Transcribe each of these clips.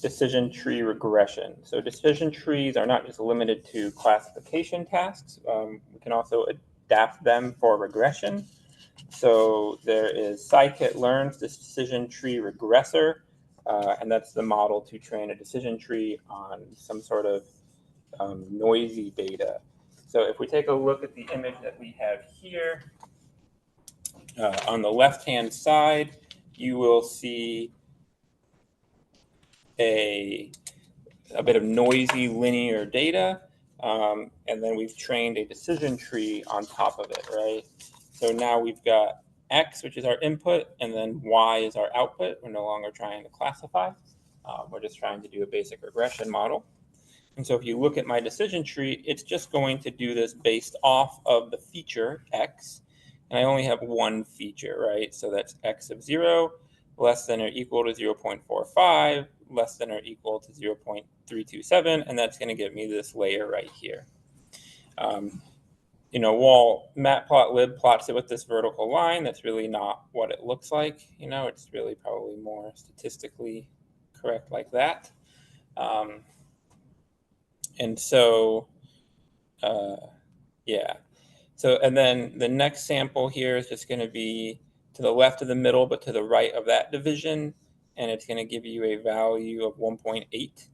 decision tree regression. So decision trees are not just limited to classification tasks. We can also adapt them for regression. So there is scikit-learn's decision tree regressor, and that's the model to train a decision tree on some sort of noisy data. So if we take a look at the image that we have here, on the left-hand side, you will see a bit of noisy linear data, and then we've trained a decision tree on top of it, right? So now we've got X, which is our input, and then Y is our output. We're no longer trying to classify. We're just trying to do a basic regression model. And so if you look at my decision tree, it's just going to do this based off of the feature X. And I only have one feature, right? So that's X of 0, less than or equal to 0.45, less than or equal to 0.327, and that's going to give me this layer right here. While matplotlib plots it with this vertical line, that's really not what it looks like. It's really probably more statistically correct like that. And so, yeah. So, and then the next sample here is just going to be to the left of the middle, but to the right of that division. And it's going to give you a value of 1.8,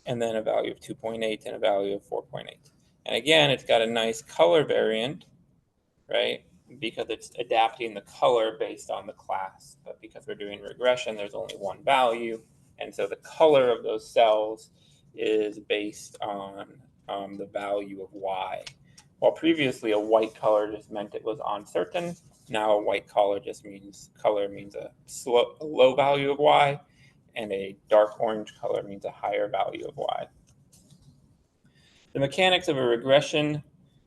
and then a value of 2.8, and a value of 4.8. And again, it's got a nice color variant, right? Because it's adapting the color based on the class. But because we're doing regression, there's only one value. And so the color of those cells is based on the value of Y. While previously a white color just meant it was uncertain, now a white color just means a low value of Y, and a dark orange color means a higher value of Y. The mechanics of a regression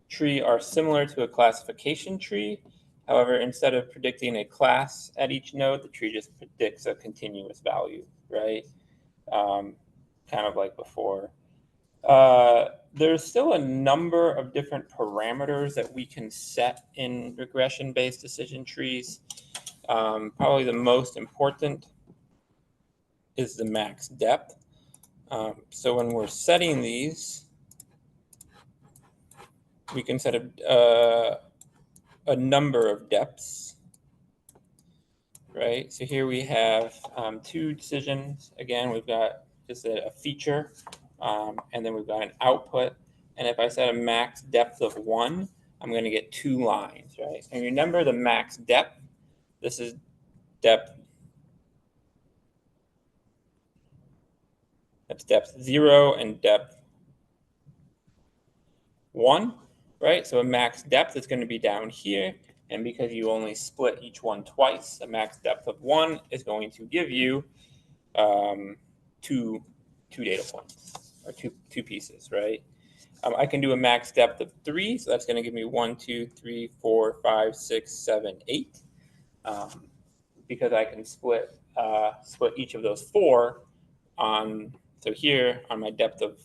tree are similar to a classification tree. However, instead of predicting a class at each node, the tree just predicts a continuous value, right? Kind of like before. There's still a number of different parameters that we can set in regression-based decision trees. Probably the most important is the max depth. So when we're setting these, we can set a number of depths, right? So here we have two decisions. Again, we've got just a feature, and then we've got an output. And if I set a max depth of 1, I'm going to get 2 lines, right? And remember the max depth. This is depth. That's depth 0 and depth 1, right? So a max depth is going to be down here. And because you only split each one twice, a max depth of 1 is going to give you two data points, or two pieces, right? I can do a max depth of 3, so that's going to give me 1, 2, 3, 4, 5, 6, 7, 8, because I can split each of those 4 on. So here on my depth of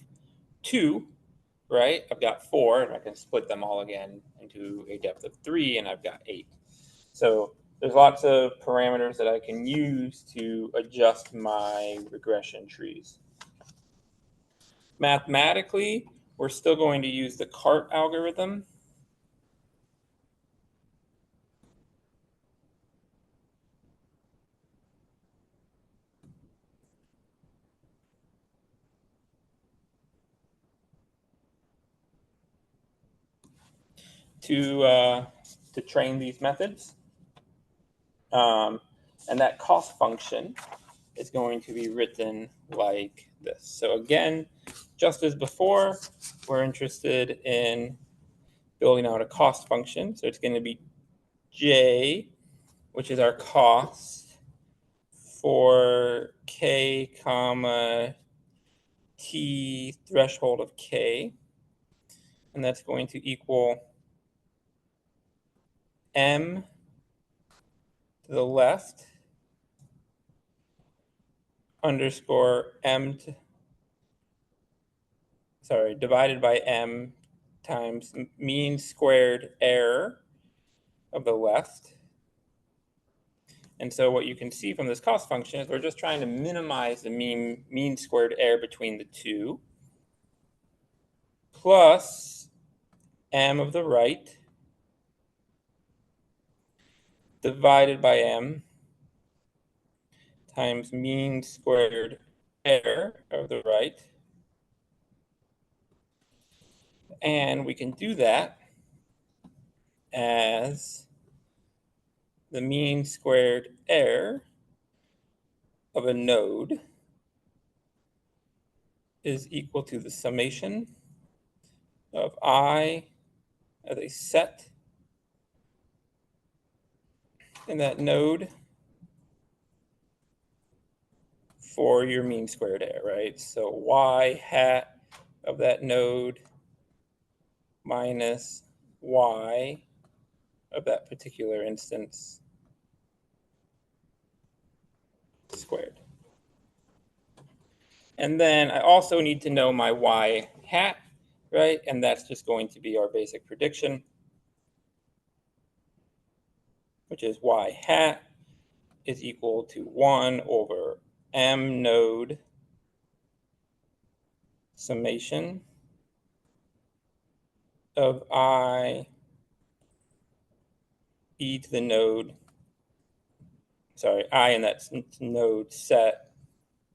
2, right? I've got 4, and I can split them all again into a depth of 3, and I've got 8. So there's lots of parameters that I can use to adjust my regression trees. Mathematically, we're still going to use the CART algorithm. To train these methods. And that cost function is going to be written like this. So again, just as before, we're interested in building out a cost function. So it's going to be J, which is our cost for K comma T threshold of K. And that's going to equal M to the left underscore M divided by M times mean squared error of the left. And so what you can see from this cost function is we're just trying to minimize the mean squared error between the two, plus m of the right divided by m times mean squared error of the right. And we can do that as the mean squared error of a node is equal to the summation of I as a set in that node for your mean squared error, right? So y hat of that node minus y of that particular instance squared. And then I also need to know my y hat, right? And that's just going to be our basic prediction, which is y hat is equal to 1 over m node summation of I e to the node, sorry, I in that node set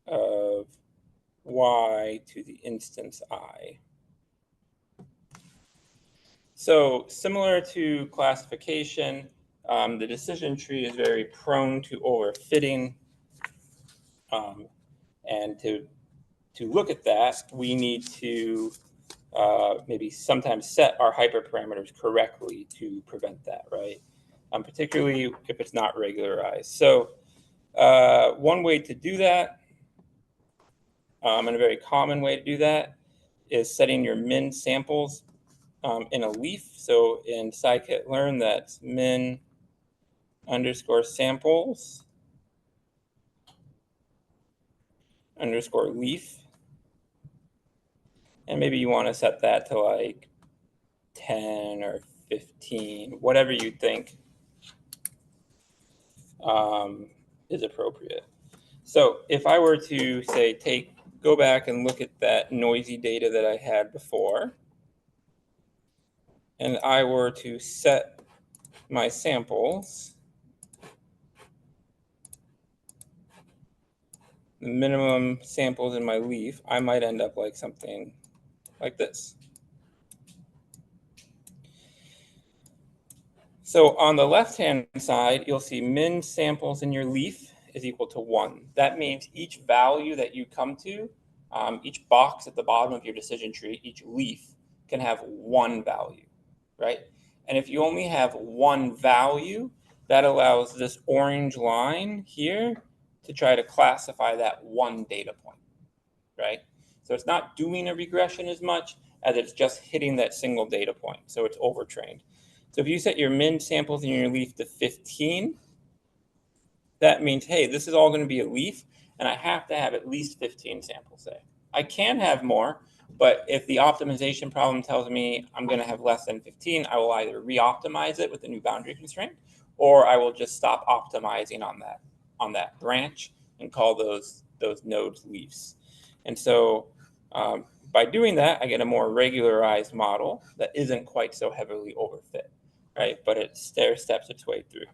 of y to the instance I. So similar to classification, the decision tree is very prone to overfitting. And to look at that, we need to maybe sometimes set our hyperparameters correctly to prevent that, right? Particularly if it's not regularized. So one way to do that, and a very common way to do that, is setting your min samples in a leaf. So in scikit-learn, that's min underscore samples underscore leaf. And maybe you want to set that to like 10 or 15, whatever you think is appropriate. So if I were to say go back and look at that noisy data that I had before, and I were to set my samples, the minimum samples in my leaf, I might end up like something like this. So on the left-hand side, you'll see min samples in your leaf is equal to 1. That means each value that you come to, each box at the bottom of your decision tree, each leaf can have one value, right? And if you only have one value, that allows this orange line here to try to classify that one data point, right? So it's not doing a regression as much as it's just hitting that single data point. So it's overtrained. So if you set your min samples in your leaf to 15, that means, hey, this is all going to be a leaf, and I have to have at least 15 samples there. I can have more, but if the optimization problem tells me I'm going to have less than 15, I will either re-optimize it with a new boundary constraint, or I will just stop optimizing on that branch and call those nodes leaves. And so by doing that, I get a more regularized model that isn't quite so heavily overfit, right? But it stair steps its way through.